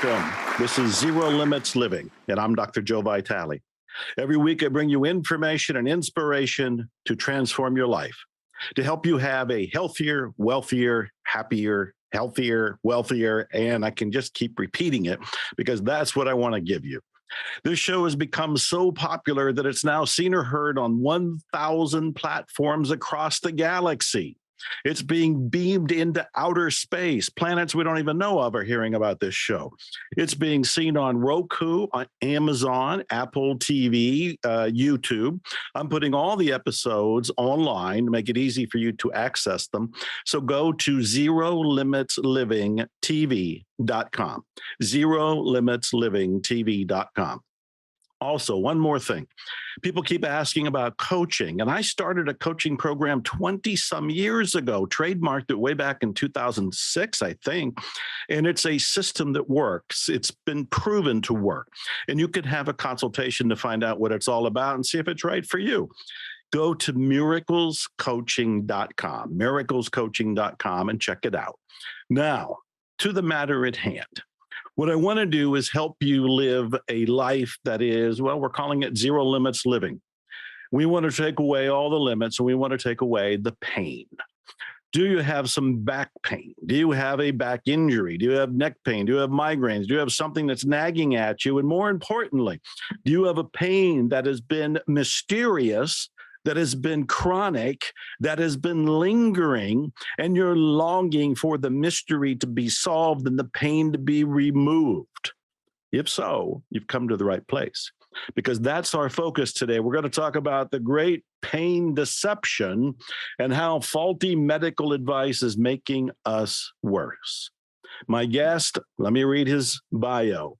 Welcome. This is Zero Limits Living, and I'm Dr. Joe Vitale. Every week, I bring you information and inspiration to transform your life, to help you have a healthier, wealthier, happier, healthier, wealthier, and I can just keep repeating it because that's what I want to give you. This show has become so popular that it's now seen or heard on 1,000 platforms across the galaxy. It's being beamed into outer space. Planets we don't even know of are hearing about this show. It's being seen on Roku, on Amazon, Apple TV, YouTube. I'm putting all the episodes online to make it easy for you to access them. So go to ZeroLimitsLivingTV.com. ZeroLimitsLivingTV.com. Also, one more thing. People keep asking about coaching, and I started a coaching program 20 some years ago, trademarked it way back in 2006, I think, and it's a system that works. It's been proven to work, and you can have a consultation to find out what it's all about and see if it's right for you. Go to miraclescoaching.com, miraclescoaching.com, and check it out. Now, to the matter at hand. What I want to do is help you live a life that is, well, we're calling it zero limits living. We want to take away all the limits and we want to take away the pain. Do you have some back pain? Do you have a back injury? Do you have neck pain? Do you have migraines? Do you have something that's nagging at you? And more importantly, do you have a pain that has been mysterious, that has been chronic, that has been lingering, and you're longing for the mystery to be solved and the pain to be removed? If so, you've come to the right place, because that's our focus today. We're going to talk about the great pain deception and how faulty medical advice is making us worse. My guest, let me read his bio.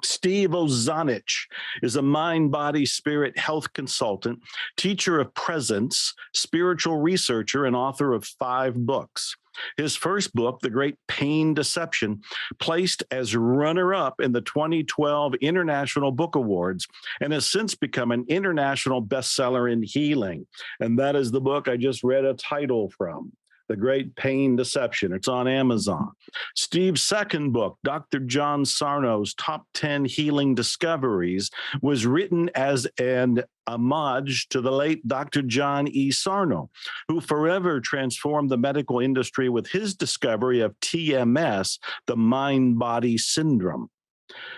Steve Ozanich is a mind, body, spirit health consultant, teacher of presence, spiritual researcher, and author of 5 books. His first book, The Great Pain Deception, placed as runner-up in the 2012 International Book Awards and has since become an international bestseller in healing. And that is the book I just read a title from. The Great Pain Deception. It's on Amazon. Steve's second book, Dr. John Sarno's Top 10 Healing Discoveries, was written as an homage to the late Dr. John E. Sarno, who forever transformed the medical industry with his discovery of TMS, the mind-body syndrome.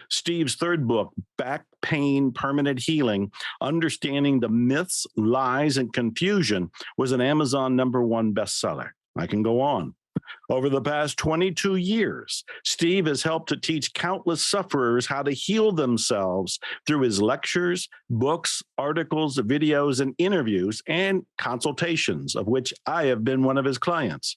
Steve's third book, Back Pain, Permanent Healing, Understanding the Myths, Lies, and Confusion, was an Amazon #1 bestseller. I can go on. Over the past 22 years, Steve has helped to teach countless sufferers how to heal themselves through his lectures, books, articles, videos, and interviews, and consultations, of which I have been one of his clients.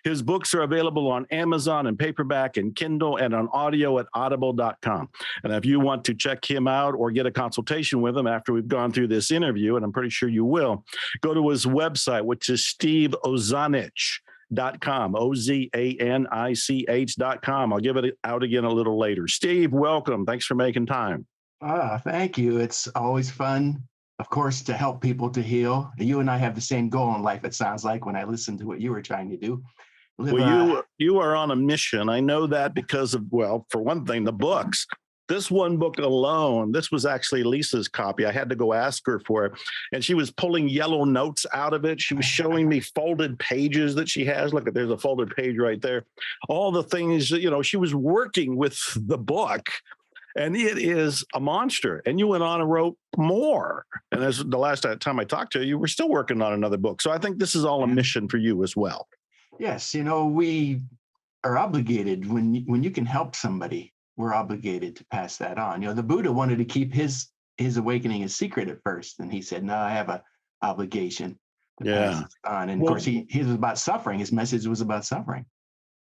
His books are available on Amazon and paperback and Kindle and on audio at audible.com. And if you want to check him out or get a consultation with him after we've gone through this interview, and I'm pretty sure you will, go to his website, which is steveozanich.com, OZANICH.com. I'll give it out again a little later. Steve, welcome. Thanks for making time. Thank you. It's always fun, of course, to help people to heal. You and I have the same goal in life, it sounds like, when I listened to what you were trying to do. You are on a mission. I know that because of, well, for one thing, the books. This one book alone, this was actually Lisa's copy. I had to go ask her for it. And she was pulling yellow notes out of it. She was showing me folded pages that she has. Look, there's a folded page right there. All the things, she was working with the book. And it is a monster. And you went on and wrote more. And as the last time I talked to you, you were still working on another book. So I think this is all a mission for you as well. Yes. We are obligated when you can help somebody, we're obligated to pass that on. The Buddha wanted to keep his awakening a secret at first. And he said, no, I have an obligation to pass it on. And of course, his was about suffering. His message was about suffering.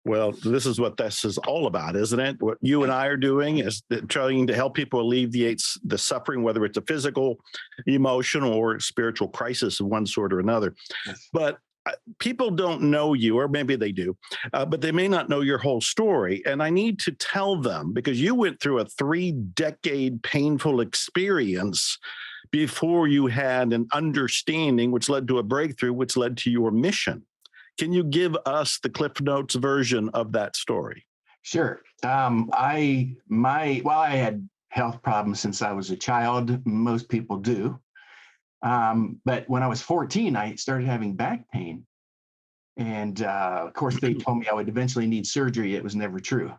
Well, this is what this is all about, isn't it? What you and I are doing is trying to help people alleviate the suffering, whether it's a physical, emotional, or spiritual crisis of one sort or another. Yes. But people don't know you, or maybe they do, but they may not know your whole story. And I need to tell them, because you went through a 3-decade painful experience before you had an understanding, which led to a breakthrough, which led to your mission. Can you give us the Cliff Notes version of that story? Sure. I had health problems since I was a child. Most people do. But when I was 14, I started having back pain. And of course, they told me I would eventually need surgery. It was never true.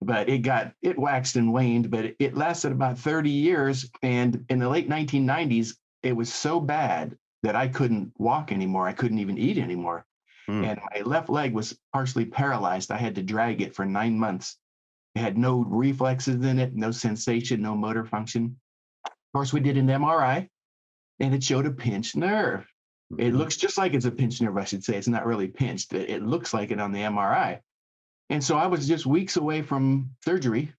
But it waxed and waned, but it lasted about 30 years. And in the late 1990s, it was so bad that I couldn't walk anymore. I couldn't even eat anymore. Mm. And my left leg was partially paralyzed. I had to drag it for 9 months. It had no reflexes in it, no sensation, no motor function. Of course, we did an MRI and it showed a pinched nerve. It Mhm. looks just like it's a pinched nerve, I should say. It's not really pinched. It looks like it on the MRI. And so I was just weeks away from surgery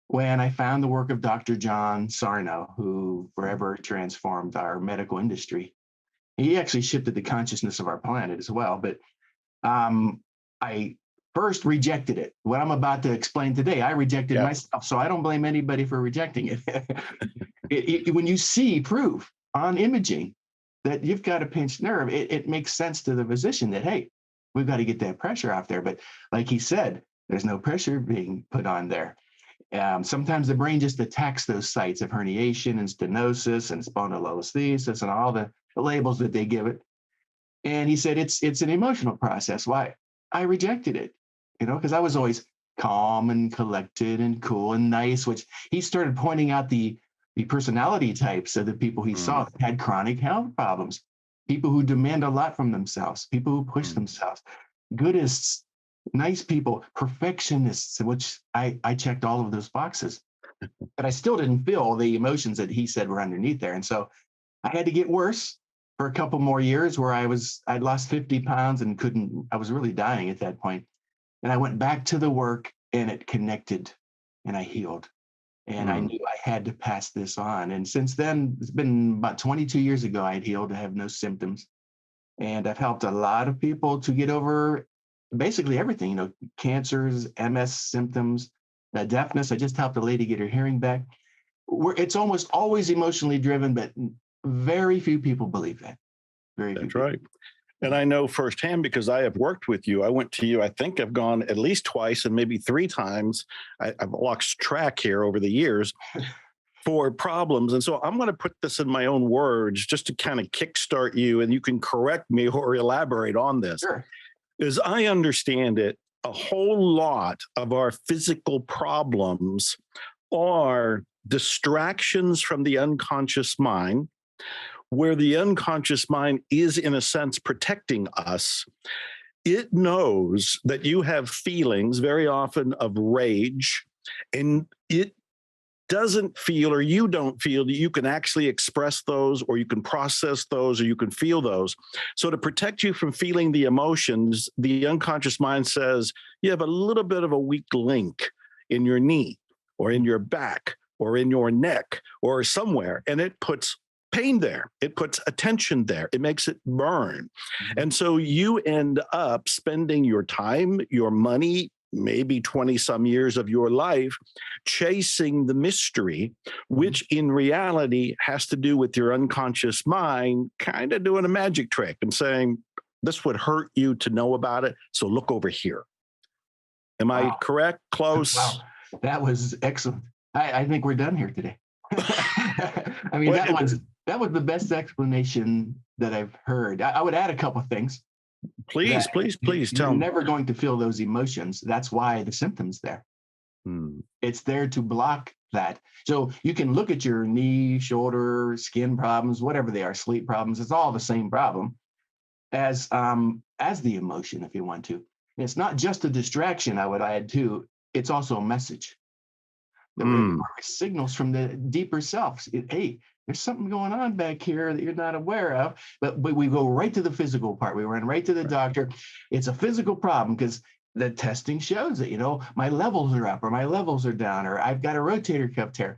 when I found the work of Dr. John Sarno, who forever transformed our medical industry. He actually shifted the consciousness of our planet as well. But I first rejected it. What I'm about to explain today, I rejected Yeah, myself. So I don't blame anybody for rejecting it. When you see proof on imaging that you've got a pinched nerve, it makes sense to the physician that, hey, we've got to get that pressure off there. But like he said, there's no pressure being put on there. Sometimes the brain just attacks those sites of herniation and stenosis and spondylolisthesis and all the labels that they give it. And he said it's an emotional process. Why? I rejected it, because I was always calm and collected and cool and nice, which he started pointing out the personality types of the people he saw mm, that had chronic health problems, people who demand a lot from themselves, people who push mm. themselves, goodists, nice people, perfectionists, which I checked all of those boxes. But I still didn't feel the emotions that he said were underneath there. And so I had to get worse for a couple more years where I'd lost 50 pounds and I was really dying at that point. And I went back to the work and it connected and I healed. And I Mm. knew I had to pass this on. And since then, it's been about 22 years ago, I had healed. I have no symptoms. And I've helped a lot of people to get over basically everything, cancers, MS symptoms, deafness. I just helped a lady get her hearing back. It's almost always emotionally driven, but very few people believe that. Very few That's people. right. And I know firsthand because I have worked with you. I went to you, I think I've gone at least twice and maybe three times. I've lost track here over the years for problems. And so I'm going to put this in my own words just to kind of kickstart you, and you can correct me or elaborate on this. Sure. As I understand it, a whole lot of our physical problems are distractions from the unconscious mind, where the unconscious mind is, in a sense, protecting us. It knows that you have feelings very often of rage, and it doesn't feel, or you don't feel, that you can actually express those, or you can process those, or you can feel those. So, to protect you from feeling the emotions, the unconscious mind says you have a little bit of a weak link in your knee, or in your back, or in your neck, or somewhere, and it puts pain there. It puts attention there. It makes it burn. Mhm. And so you end up spending your time, your money, maybe 20 some years of your life chasing the mystery, Mhm. which in reality has to do with your unconscious mind kind of doing a magic trick and saying, this would hurt you to know about it. So look over here. Am I Wow. correct? Wow. Close? That was excellent. I think we're done here today. I mean, Well, that was the best explanation that I've heard. I would add a couple of things please, that please, please you're tell me. never going to feel those emotions. That's why the symptoms there. Hmm. It's there to block that. So you can look at your knee, shoulder, skin problems, whatever they are, sleep problems. It's all the same problem as the emotion, if you want to. And it's not just a distraction. I would add too. It's also a message. It Hmm. signals from the deeper self. Hey, there's something going on back here that you're not aware of. But we go right to the physical part. We run right to the Right. doctor. It's a physical problem because the testing shows that, my levels are up or my levels are down or I've got a rotator cuff tear.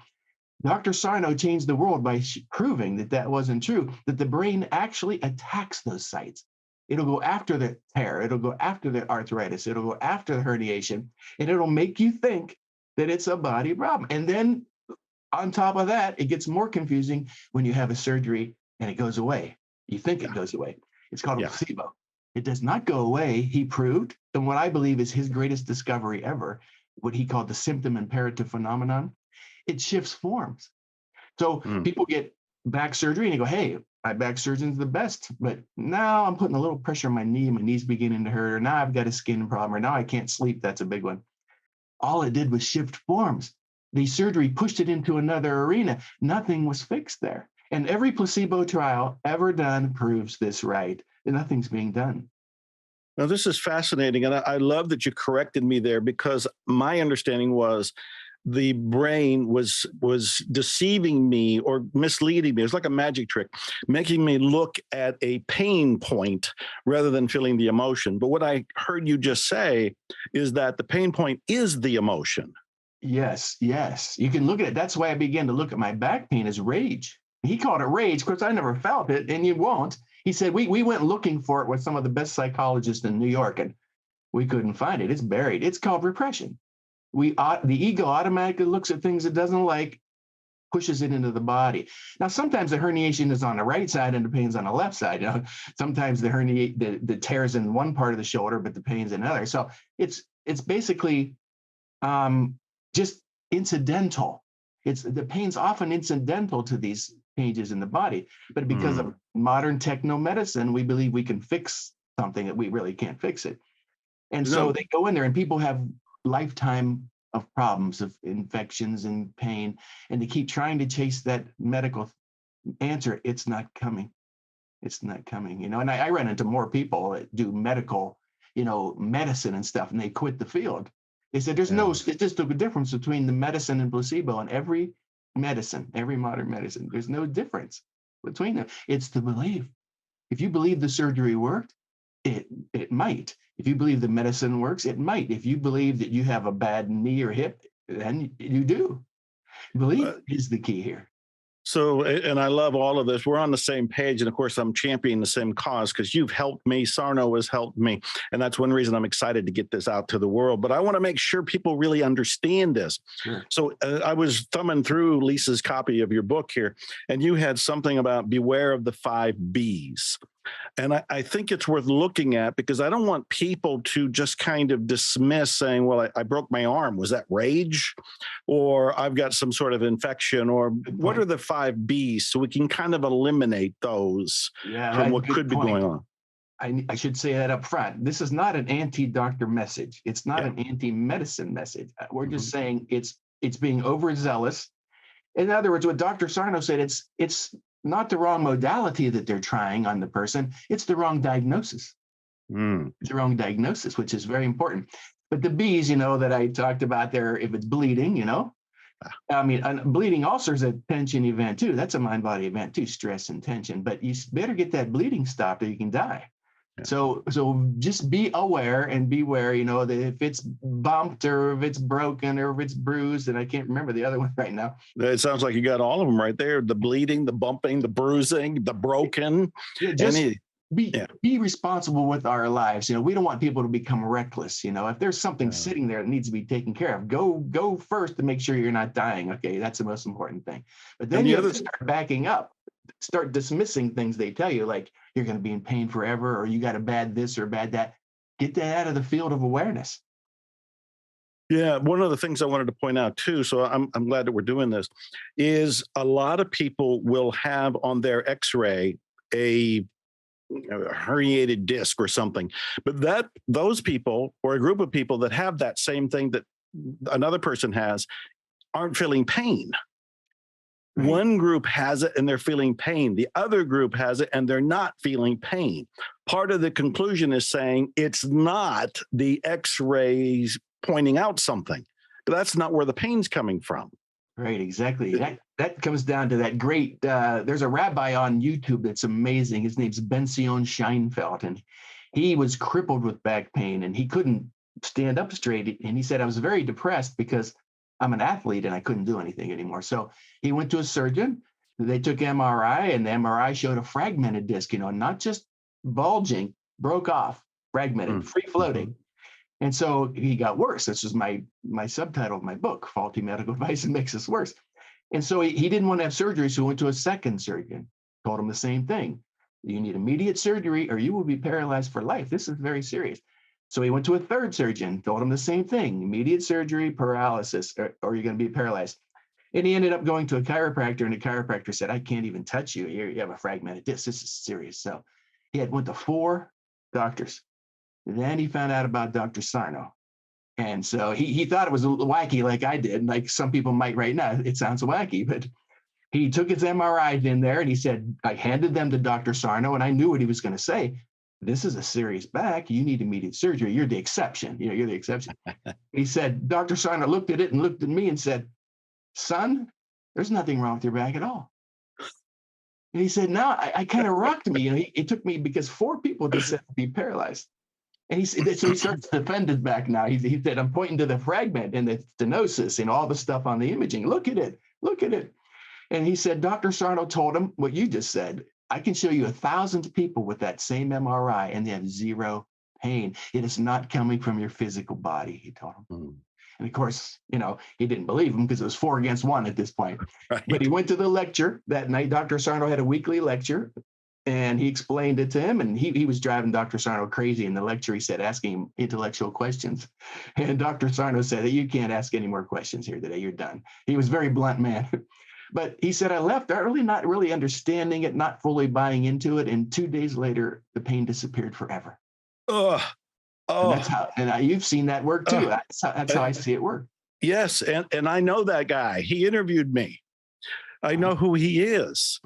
Dr. Sarno changed the world by proving that wasn't true, that the brain actually attacks those sites. It'll go after the tear, it'll go after the arthritis, it'll go after the herniation, and it'll make you think that it's a body problem. And then on top of that, it gets more confusing when you have a surgery and it goes away. You think it Yeah. goes away. It's called a Yeah. placebo. It does not go away. He proved, and what I believe is his greatest discovery ever, what he called the symptom imperative phenomenon, it shifts forms. So Mm. people get back surgery and they go, hey, my back surgeon's the best, but now I'm putting a little pressure on my knee, my knee's beginning to hurt, or now I've got a skin problem, or now I can't sleep. That's a big one. All it did was shift forms. The surgery pushed it into another arena. Nothing was fixed there. And every placebo trial ever done proves this right. Nothing's being done. Now, this is fascinating. And I love that you corrected me there, because my understanding was the brain was deceiving me or misleading me. It was like a magic trick, making me look at a pain point rather than feeling the emotion. But what I heard you just say is that the pain point is the emotion. Yes, yes. You can look at it. That's why I began to look at my back pain as rage. He called it rage. Of course, I never felt it, and you won't. He said, we went looking for it with some of the best psychologists in New York, and we couldn't find it. It's buried. It's called repression. The ego automatically looks at things it doesn't like, pushes it into the body. Now, sometimes the herniation is on the right side and the pain's on the left side. You know, sometimes the tear's in one part of the shoulder, but the pain's in another. So it's basically just incidental. It's the pain's often incidental to these changes in the body, but because of modern technomedicine, we believe we can fix something that we really can't fix it. And so they go in there, and people have lifetime of problems, of infections and pain, and they keep trying to chase that medical answer. It's not coming. It's not coming. You know, and I run into more people that do medical, medicine and stuff, and they quit the field. They said it's just a difference between the medicine and placebo, and every medicine, every modern medicine, there's no difference between them. It's the belief. If you believe the surgery worked, it might. If you believe the medicine works, it might. If you believe that you have a bad knee or hip, then you do. Belief is the key here. So, and I love all of this. We're on the same page. And of course, I'm championing the same cause because you've helped me. Sarno has helped me. And that's one reason I'm excited to get this out to the world. But I want to make sure people really understand this. Sure. So I was thumbing through Lisa's copy of your book here, and you had something about beware of the 5 Bs. And I think it's worth looking at, because I don't want people to just kind of dismiss saying, well, I broke my arm. Was that rage? Or I've got some sort of infection? Or what are the 5 Bs? So we can kind of eliminate those from what could be going on. I should say that up front. This is not an anti-doctor message. It's not an anti-medicine message. We're just saying it's being overzealous. In other words, what Dr. Sarno said, it's not the wrong modality that they're trying on the person. It's the wrong diagnosis. It's the wrong diagnosis, which is very important. But the Bs, that I talked about there, if it's bleeding, I mean, bleeding ulcer is a tension event too. That's a mind-body event too, stress and tension. But you better get that bleeding stopped or you can die. So just be aware and beware, that if it's bumped or if it's broken or if it's bruised, and I can't remember the other one right now. It sounds like you got all of them right there. The bleeding, the bumping, the bruising, the broken. Be responsible with our lives. We don't want people to become reckless. If there's something sitting there that needs to be taken care of, go first to make sure you're not dying. Okay, that's the most important thing. But then you have to start backing up. Start dismissing things they tell you, like you're going to be in pain forever, or you got a bad this or bad that. Get that out of the field of awareness. Yeah, one of the things I wanted to point out too, so I'm glad that we're doing this, is a lot of people will have on their X-ray a herniated disc or something, but those people, or a group of people that have that same thing that another person has, aren't feeling pain. Right. One group has it and they're feeling pain. The other group has it and they're not feeling pain. Part of the conclusion is saying it's not the X-rays pointing out something. But that's not where the pain's coming from. Right, exactly. That comes down to that great, there's a rabbi on YouTube that's amazing. His name's Benzion Scheinfeld, and he was crippled with back pain and he couldn't stand up straight. And he said, I was very depressed because I'm an athlete and I couldn't do anything anymore. So he went to a surgeon. They took MRI, and the MRI showed a fragmented disc, not just bulging, broke off, fragmented, free floating. And so he got worse. This is my subtitle of my book, Faulty Medical Advice Makes Us Worse. And so he didn't want to have surgery, so he went to a second surgeon, told him the same thing. You need immediate surgery or you will be paralyzed for life. This is very serious. So he went to a third surgeon, told him the same thing, immediate surgery, paralysis, or you're going to be paralyzed. And he ended up going to a chiropractor, and the chiropractor said, I can't even touch you. You have a fragmented disc. This is serious. So he had went to 4 doctors. Then he found out about Dr. Sarno. And so he thought it was wacky like I did, like some people might right now. It sounds wacky, but he took his MRIs in there and he said, I handed them to Dr. Sarno, and I knew what he was going to say. This is a serious back. You need immediate surgery. You're the exception. You're the exception. He said, Dr. Sarno looked at it and looked at me and said, son, there's nothing wrong with your back at all. And he said, no, I kind of rocked me. It took me because 4 people just said to be paralyzed. And he starts to defend his back now. He said, I'm pointing to the fragment and the stenosis and all the stuff on the imaging. Look at it. Look at it. And he said, Dr. Sarno told him what you just said. I can show you 1,000 people with that same MRI and they have 0 pain. It is not coming from your physical body, he told him. Mm. And of course, he didn't believe him because it was 4 against 1 at this point. Right. But he went to the lecture that night. Dr. Sarno had a weekly lecture. And he explained it to him, and he was driving Dr. Sarno crazy in the lecture. He said, asking him intellectual questions. And Dr. Sarno said, you can't ask any more questions here today. You're done. He was a very blunt man. But he said, I left early, not really understanding it, not fully buying into it. And 2 days later, the pain disappeared forever. And that's how, and you've seen that work too. That's how I see it work. Yes. And I know that guy. He interviewed me. I know who he is.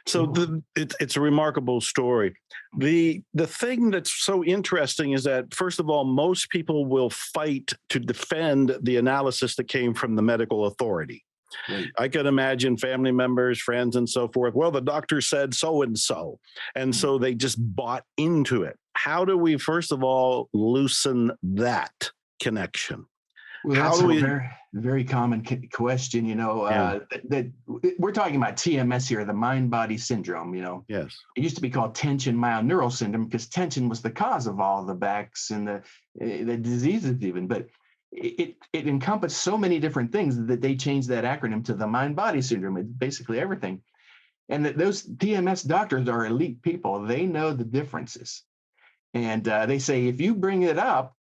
So it's a remarkable story. The thing that's so interesting is that, first of all, most people will fight to defend the analysis that came from the medical authority. Right. I can imagine family members, friends, and so forth. Well, the doctor said so and so. And so they just bought into it. How do we, first of all, loosen that connection? Well, that's a very, very common question, that we're talking about TMS here, the mind-body syndrome, Yes. It used to be called tension myoneural syndrome because tension was the cause of all the backs and the diseases even, but it encompassed so many different things that they changed that acronym to the mind-body syndrome. It's basically everything. And that those TMS doctors are elite people. They know the differences. And they say, if you bring it up,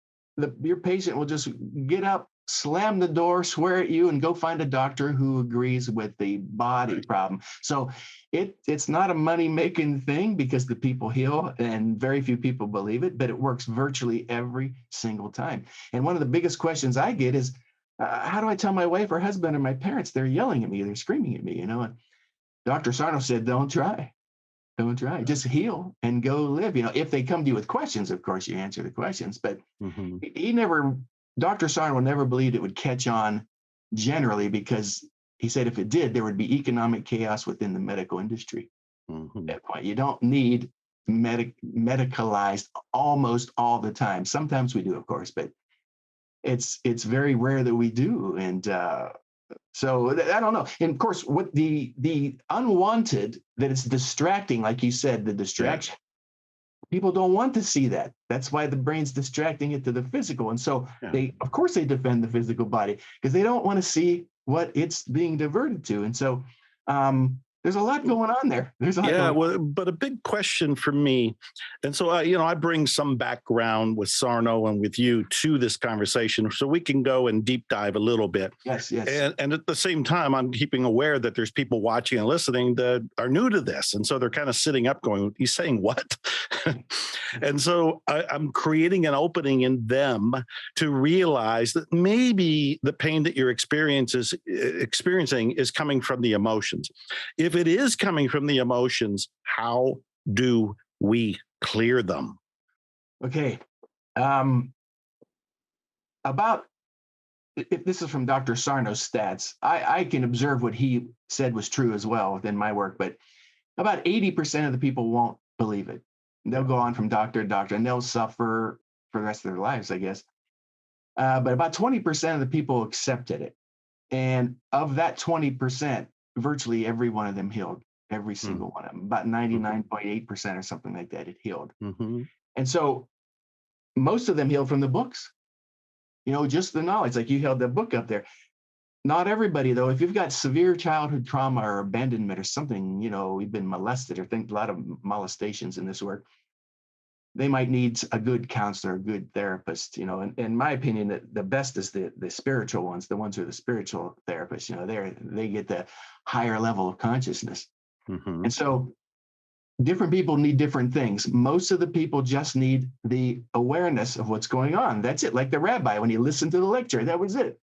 your patient will just get up, slam the door, swear at you, and go find a doctor who agrees with the body problem. So it's not a money-making thing because the people heal and very few people believe it, but it works virtually every single time. And one of the biggest questions I get is, how do I tell my wife or husband or my parents? They're yelling at me, they're screaming at me, And Dr. Sarno said, don't try. Don't try. Just heal and go live. If they come to you with questions, of course, you answer the questions. But Dr. Sarno never believed it would catch on generally because he said if it did, there would be economic chaos within the medical industry. At that point, you don't need medicalized almost all the time. Sometimes we do, of course, but it's very rare that we do. And so I don't know. And of course, what the unwanted, that it's distracting, like you said, the distraction, people don't want to see that. That's why the brain's distracting it to the physical. And so they defend the physical body because they don't want to see what it's being diverted to. And so there's a lot going on there. But a big question for me, and so I bring some background with Sarno and with you to this conversation, so we can go and deep dive a little bit. Yes. And at the same time, I'm keeping aware that there's people watching and listening that are new to this, and so they're kind of sitting up, going, "He's saying what?" And so I'm creating an opening in them to realize that maybe the pain that you're experiencing is coming from the emotions. If it is coming from the emotions, how do we clear them? Okay. If this is from Dr. Sarno's stats, I can observe what he said was true as well within my work, but about 80% of the people won't believe it. They'll go on from doctor to doctor and they'll suffer for the rest of their lives, I guess. But about 20% of the people accepted it. And of that 20%, virtually every one of them healed, every single one of them, about 99.8% or something like that, it healed. And so most of them healed from the books, just the knowledge, like you held the book up there. Not everybody, though. If you've got severe childhood trauma or abandonment or something, we've been molested or think a lot of molestations in this work, they might need a good counselor, a good therapist, and in my opinion, the best is the spiritual ones, the ones who are the spiritual therapists, they get the higher level of consciousness. Mm-hmm. And so different people need different things. Most of the people just need the awareness of what's going on. That's it. Like the rabbi, when he listened to the lecture, that was it.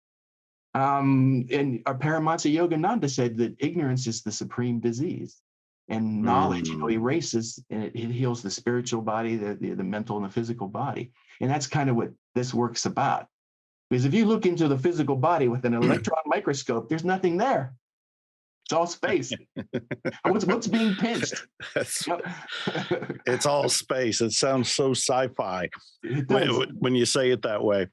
And our Paramahansa Yogananda said that ignorance is the supreme disease, and knowledge, erases and it heals the spiritual body, the mental and the physical body. And that's kind of what this work's about. Because if you look into the physical body with an electron microscope, there's nothing there. It's all space. What's being pinched? It's all space. It sounds so sci-fi when you say it that way.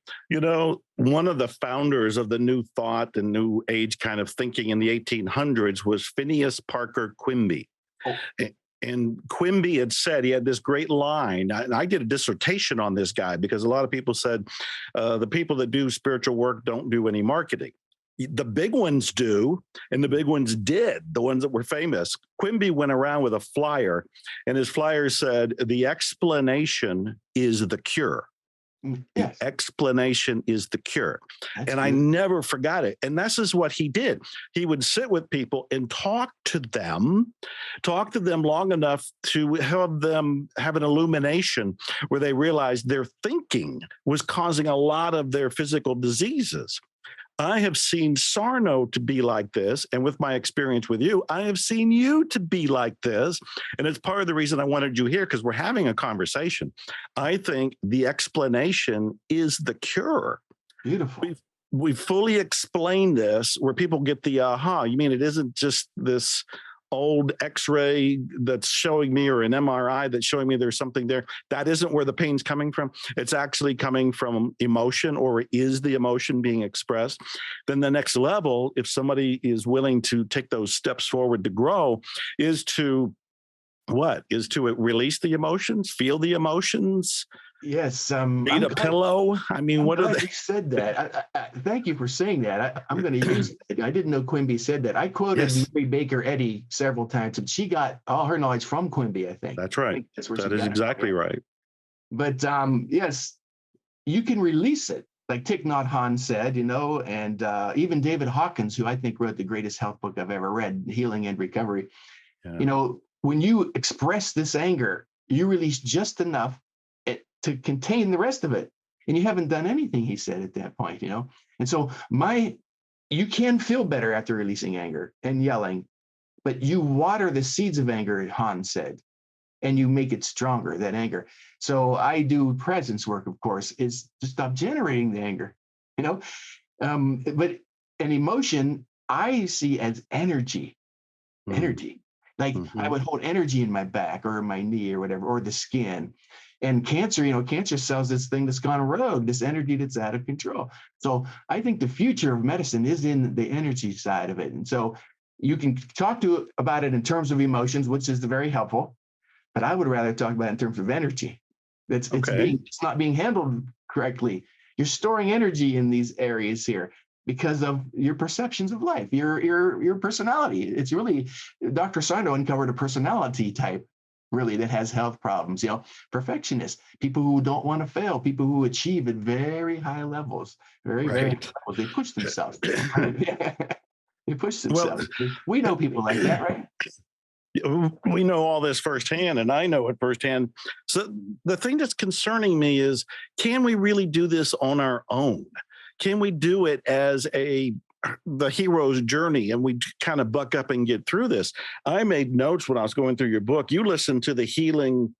One of the founders of the New Thought and New Age kind of thinking in the 1800s was Phineas Parker Quimby. Oh. And Quimby had said, he had this great line, and I did a dissertation on this guy because a lot of people said the people that do spiritual work don't do any marketing. The big ones do, and the big ones did, the ones that were famous. Quimby went around with a flyer, and his flyer said, the explanation is the cure. Yes. The explanation is the cure. That's and good. I never forgot it. And this is what he did. He would sit with people and talk to them long enough to have them have an illumination where they realized their thinking was causing a lot of their physical diseases. I have seen Sarno to be like this, and with my experience with you, I have seen you to be like this, and it's part of the reason I wanted you here, because we're having a conversation. I think the explanation is the cure. Beautiful. We've fully explained this, where people get the aha. You mean it isn't just this old X-ray that's showing me, or an MRI that's showing me there's something there? That isn't where the pain's coming from. It's actually coming from emotion, or is the emotion being expressed? Then the next level, if somebody is willing to take those steps forward to grow, is to release the emotions, feel the emotions. Yes. Need a pillow. I mean, what are they? You said that. Thank you for saying that. I'm going to use it. I didn't know Quimby said that. I quoted Mary Baker Eddy several times, and she got all her knowledge from Quimby, I think. That's right. That is exactly right. But yes, you can release it. Like Thich Nhat Hanh said, and even David Hawkins, who I think wrote the greatest health book I've ever read, Healing and Recovery. Yeah. When you express this anger, you release just enough to contain the rest of it. And you haven't done anything, he said at that point, And so you can feel better after releasing anger and yelling, but you water the seeds of anger, Han said, and you make it stronger, that anger. So I do presence work, of course, is to stop generating the anger, but an emotion I see as energy. Like I would hold energy in my back or my knee or whatever, or the skin. And cancer, cancer cells, this thing that's gone rogue, this energy that's out of control. So I think the future of medicine is in the energy side of it. And so you can talk about it in terms of emotions, which is very helpful. But I would rather talk about it in terms of energy. It's not being handled correctly. You're storing energy in these areas here because of your perceptions of life, your personality. It's really, Dr. Sarno uncovered a personality type, really, that has health problems. Perfectionists, people who don't want to fail, people who achieve at very high levels, very high levels. They push themselves. They push themselves. Well, we know people like that, right? We know all this firsthand, and I know it firsthand. So the thing that's concerning me is, can we really do this on our own? Can we do it as the hero's journey, and we kind of buck up and get through this? I made notes when I was going through your book. You listened to the healing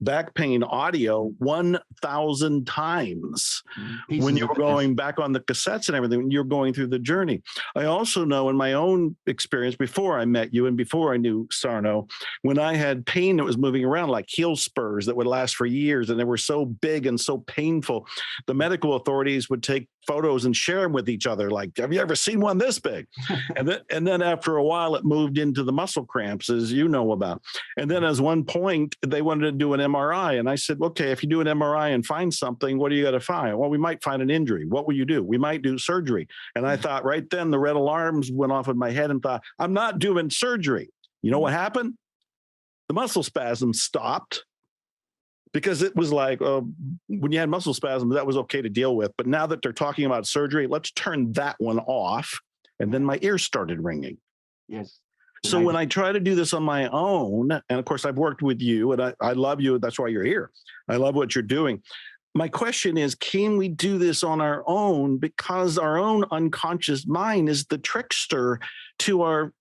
back pain audio 1,000 times when you were going back on the cassettes and everything, when you're going through the journey. I also know in my own experience before I met you and before I knew Sarno, when I had pain that was moving around like heel spurs that would last for years, and they were so big and so painful, the medical authorities would take photos and share them with each other. Like, have you ever seen one this big? and then after a while, it moved into the muscle cramps, as you know about. And then as one point, they wanted to do an MRI. And I said, okay, if you do an MRI and find something, what do you got to find? Well, we might find an injury. What will you do? We might do surgery. And I thought right then the red alarms went off in my head and thought, I'm not doing surgery. You know what happened? The muscle spasm stopped because it was like, when you had muscle spasms, that was okay to deal with. But now that they're talking about surgery, let's turn that one off. And then my ears started ringing. Yes. So when I try to do this on my own, and of course I've worked with you and I love you. That's why you're here. I love what you're doing. My question is, can we do this on our own? Because our own unconscious mind is the trickster to our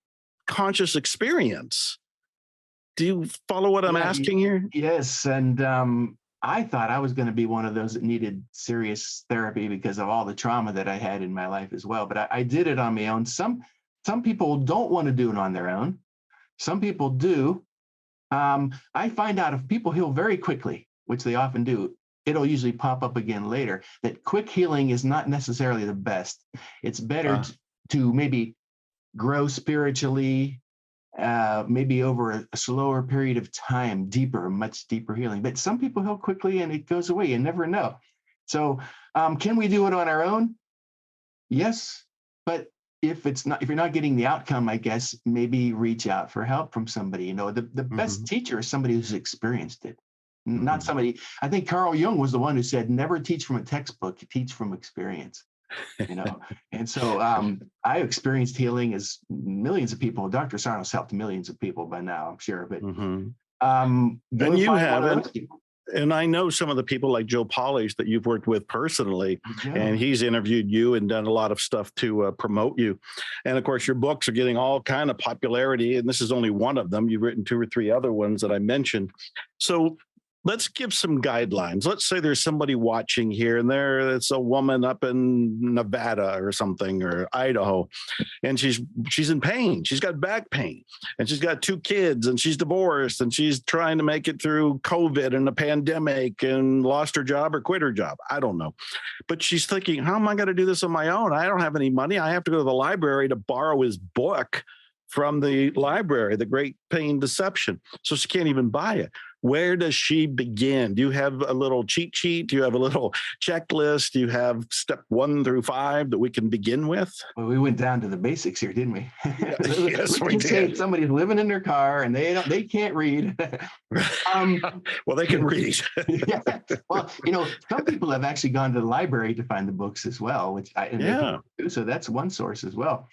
conscious experience. Do you follow what I'm asking here? Yes. And I thought I was going to be one of those that needed serious therapy because of all the trauma that I had in my life as well. But I did it on my own. Some people don't want to do it on their own. Some people do. I find out if people heal very quickly, which they often do, it'll usually pop up again later, that quick healing is not necessarily the best. It's better to maybe grow spiritually, maybe over a slower period of time, much deeper healing. But some people heal quickly and it goes away. You never know. So can we do it on our own? Yes. But if you're not getting the outcome, I guess maybe reach out for help from somebody. The best teacher is somebody who's experienced it, not somebody. I think Carl Jung was the one who said, never teach from a textbook, teach from experience. And so I experienced healing as millions of people. Dr. Sarno's helped millions of people by now, I'm sure. But and you haven't. And I know some of the people like Joe Polish that you've worked with personally, and he's interviewed you and done a lot of stuff to promote you. And of course, your books are getting all kind of popularity, and this is only one of them. You've written 2 or 3 other ones that I mentioned. So let's give some guidelines. Let's say there's somebody watching here and it's a woman up in Nevada or something, or Idaho, and she's in pain. She's got back pain and she's got 2 kids and she's divorced and she's trying to make it through COVID and the pandemic and lost her job or quit her job. I don't know. But she's thinking, how am I going to do this on my own? I don't have any money. I have to go to the library to borrow his book from the library, The Great Pain Deception. So she can't even buy it. Where does she begin? Do you have a little cheat sheet? Do you have a little checklist? Do you have step 1 through 5 that we can begin with? Well, we went down to the basics here, didn't we? Yes, we did. Say somebody's living in their car and they can't read. Well, they can read. Yeah. Well, some people have actually gone to the library to find the books as well, which do. So that's one source as well.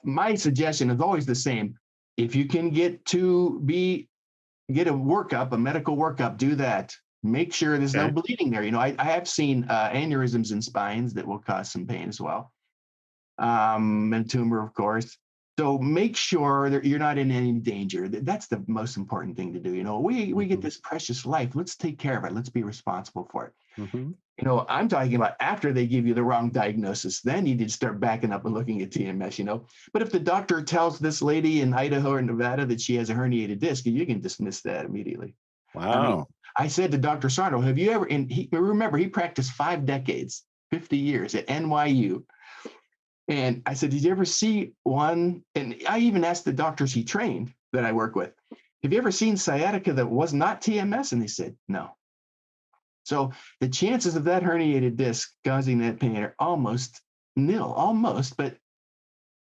My suggestion is always the same. If you can get a workup, a medical workup, do that. Make sure there's no bleeding there. I have seen aneurysms in spines that will cause some pain as well. And tumor, of course. So make sure that you're not in any danger. That's the most important thing to do. We get this precious life. Let's take care of it. Let's be responsible for it. I'm talking about after they give you the wrong diagnosis, then you need to start backing up and looking at TMS, But if the doctor tells this lady in Idaho or Nevada that she has a herniated disc, you can dismiss that immediately. Wow. I said to Dr. Sarno, have you ever, and remember, he practiced 5 decades, 50 years at NYU. And I said, did you ever see one? And I even asked the doctors he trained that I work with, have you ever seen sciatica that was not TMS? And they said, no. So the chances of that herniated disc causing that pain are almost nil, but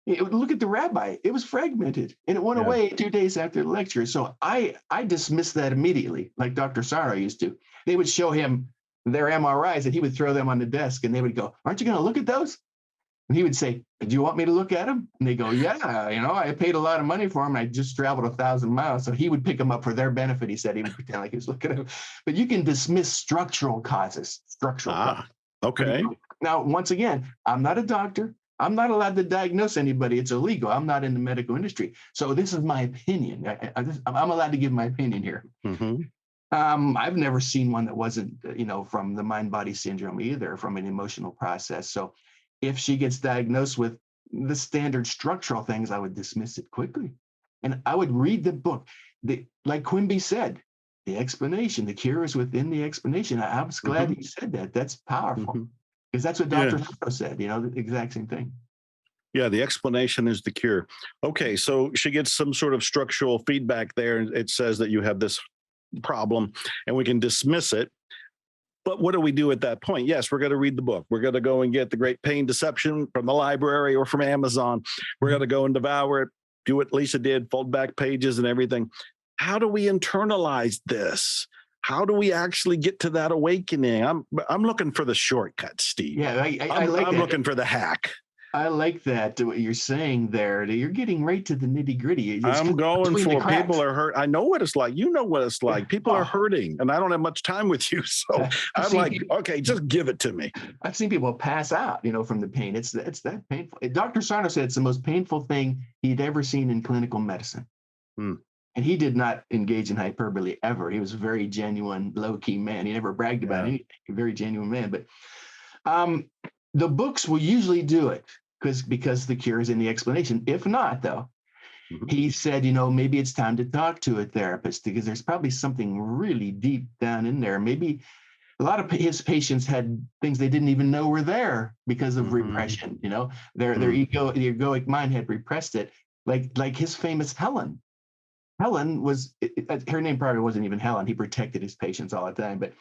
look at the rabbi. It was fragmented and it went away 2 days after the lecture. So I dismissed that immediately, like Dr. Sarno used to. They would show him their MRIs and he would throw them on the desk and they would go, aren't you going to look at those? And he would say, do you want me to look at them? And they go, yeah, I paid a lot of money for them. I just traveled 1,000 miles. So he would pick them up for their benefit. He said he would pretend like he was looking at them. But you can dismiss structural causes. Causes. Okay. Now, once again, I'm not a doctor. I'm not allowed to diagnose anybody. It's illegal. I'm not in the medical industry. So this is my opinion. I'm allowed to give my opinion here. I've never seen one that wasn't, from the mind-body syndrome either, from an emotional process. So if she gets diagnosed with the standard structural things, I would dismiss it quickly. And I would read the book. Like Quimby said, the explanation, the cure is within the explanation. I was glad that you said that. That's powerful. Because that's what Dr. Sarno said, the exact same thing. Yeah, the explanation is the cure. Okay, so she gets some sort of structural feedback there. And it says that you have this problem and we can dismiss it. But what do we do at that point? Yes, we're going to read the book. We're going to go and get The Great Pain Deception from the library or from Amazon. We're going to go and devour it, do what Lisa did, fold back pages and everything. How do we internalize this? How do we actually get to that awakening? I'm looking for the shortcut, Steve. Yeah, I like I'm that. looking for the hack. I like that, what you're saying there. You're getting right to the nitty gritty. I'm going for people are hurt. I know what it's like. You know what it's like. People are hurting, and I don't have much time with you. So I'm like, okay, just give it to me. I've seen people pass out, from the pain. It's that painful. Dr. Sarno said it's the most painful thing he'd ever seen in clinical medicine. And he did not engage in hyperbole ever. He was a very genuine, low-key man. He never bragged about anything. A very genuine man. But the books will usually do it because the cure is in the explanation. If not, though, he said, maybe it's time to talk to a therapist because there's probably something really deep down in there. Maybe a lot of his patients had things they didn't even know were there because of repression. Their egoic mind had repressed it. Like his famous Helen. Helen was, her name probably wasn't even Helen. He protected his patients all the time. But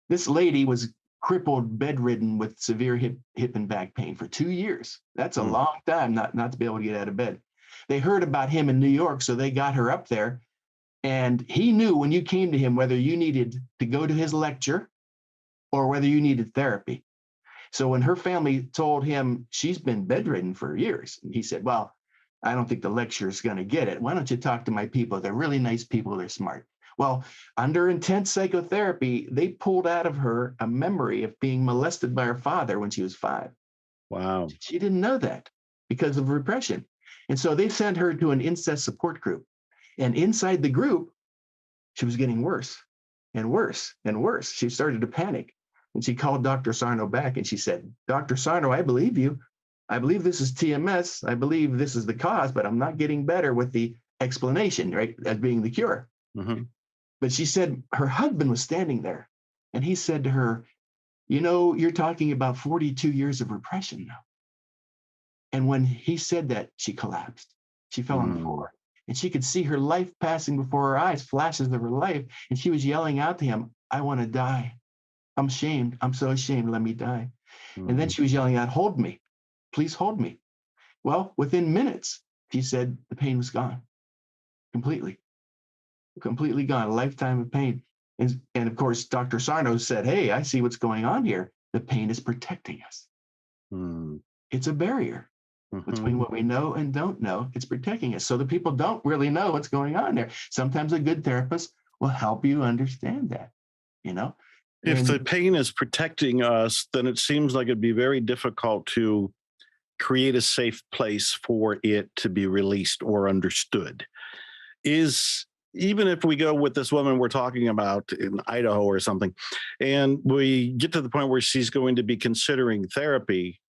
this lady was crippled, bedridden with severe hip and back pain for 2 years. That's a long time not to be able to get out of bed. They heard about him in New York, so they got her up there. And he knew when you came to him whether you needed to go to his lecture or whether you needed therapy. So when her family told him she's been bedridden for years, he said, well, I don't think the lecture is going to get it. Why don't you talk to my people? They're really nice people. They're smart. Well, under intense psychotherapy, they pulled out of her a memory of being molested by her father when she was 5. Wow. She didn't know that because of repression. And so they sent her to an incest support group. And inside the group, she was getting worse and worse and worse. She started to panic. And she called Dr. Sarno back and she said, Dr. Sarno, I believe you. I believe this is TMS. I believe this is the cause, but I'm not getting better with the explanation, right, as being the cure. But she said her husband was standing there and he said to her, you're talking about 42 years of repression now. And when he said that, she collapsed. She fell on the floor and she could see her life passing before her eyes, flashes of her life. And she was yelling out to him, I want to die. I'm ashamed. I'm so ashamed. Let me die. And then she was yelling out, hold me. Please hold me. Well, within minutes, she said the pain was gone. Completely gone. A lifetime of pain. And of course, Dr. Sarno said, hey, I see what's going on here. The pain is protecting us. It's a barrier between what we know and don't know. It's protecting us. So the people don't really know what's going on there. Sometimes a good therapist will help you understand that, If the pain is protecting us, then it seems like it'd be very difficult to create a safe place for it to be released or understood. Even if we go with this woman we're talking about in Idaho or something, and we get to the point where she's going to be considering therapy,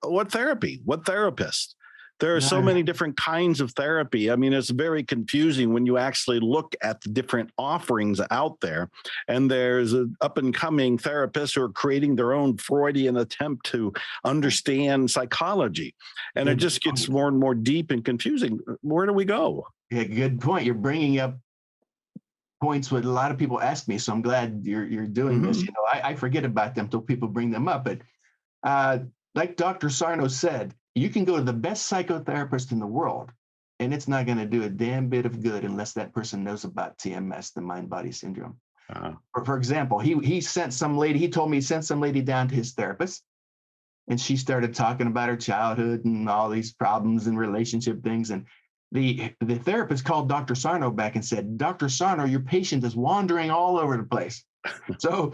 what therapy? What therapist? There are so many different kinds of therapy. I mean, it's very confusing when you actually look at the different offerings out there. And there's an up and coming therapists who are creating their own Freudian attempt to understand psychology. And it just gets more and more deep and confusing. Where do we go? Yeah, good point. You're bringing up points what a lot of people ask me. So I'm glad you're doing this. I forget about them till people bring them up. But like Dr. Sarno said, you can go to the best psychotherapist in the world, and it's not going to do a damn bit of good unless that person knows about TMS, the mind-body syndrome. For example, he sent some lady, he told me he sent some lady down to his therapist, and she started talking about her childhood and all these problems and relationship things. And the therapist called Dr. Sarno back and said, Dr. Sarno, your patient is wandering all over the place. So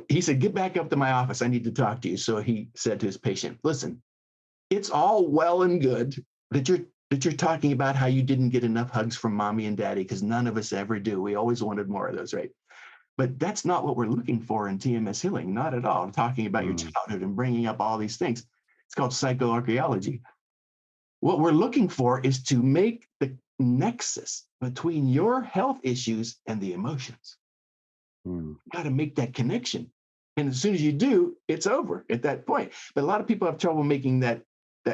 he said, get back up to my office. I need to talk to you. So he said to his patient, listen, it's all well and good that you're talking about how you didn't get enough hugs from mommy and daddy, because none of us ever do. We always wanted more of those, right? But that's not what we're looking for in TMS healing, not at all. I'm talking about your childhood and bringing up all these things. It's called psychoarchaeology. What we're looking for is to make the nexus between your health issues and the emotions. You got to make that connection. And as soon as you do, it's over at that point. But a lot of people have trouble making that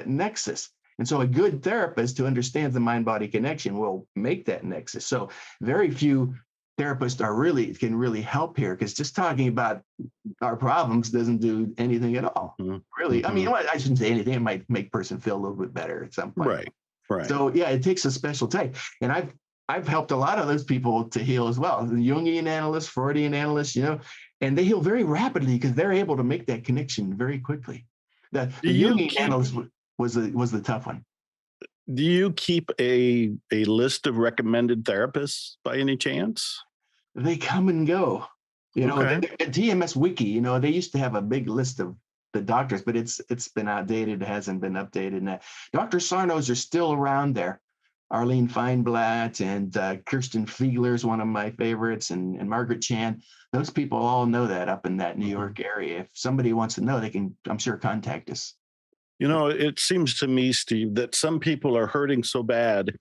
nexus. And so a good therapist who understands the mind-body connection will make that nexus. So very few therapists can really help here, because just talking about our problems doesn't do anything at all. Really. I mean, I shouldn't say anything. It might make a person feel a little bit better at some point. Right. Right. So yeah, it takes a special type. And I've helped a lot of those people to heal as well. The Jungian analysts, Freudian analysts, and they heal very rapidly because they're able to make that connection very quickly. The Jungian analyst was the tough one. Do you keep a list of recommended therapists by any chance? They come and go. Okay. At TMS Wiki, they used to have a big list of the doctors, but it's been outdated. It hasn't been updated. And Dr. Sarno's are still around there. Arlene Feinblatt and Kirsten Fiegler is one of my favorites, and Margaret Chan. Those people all know that up in that New York area. If somebody wants to know, they can, I'm sure, contact us. It seems to me, Steve, that some people are hurting so bad